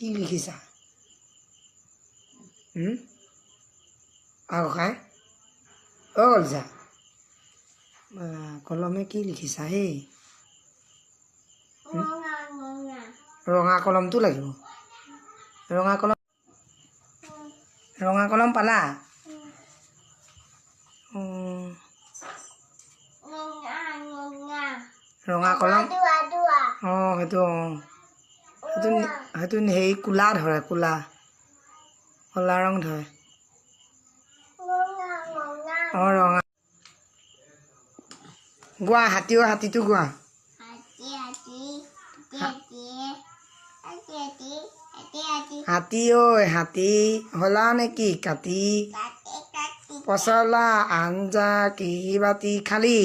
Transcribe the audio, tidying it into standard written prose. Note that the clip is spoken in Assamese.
কি লিখিছা আও খাই অ কলিজা কলমে কি লিখিছা হে ৰঙা কলমটো লাগিব ৰঙা কলম পালা ৰঙা কলম সেইটো সেইটো হেৰি কোলা ধৰে ক'লা ৰং ধৰে ৰঙা গোৱা হাতীটো গোৱা হাতী ঐ হাতী হলা নেকি কাটি পচলা আঞ্জা কি বাতি খালি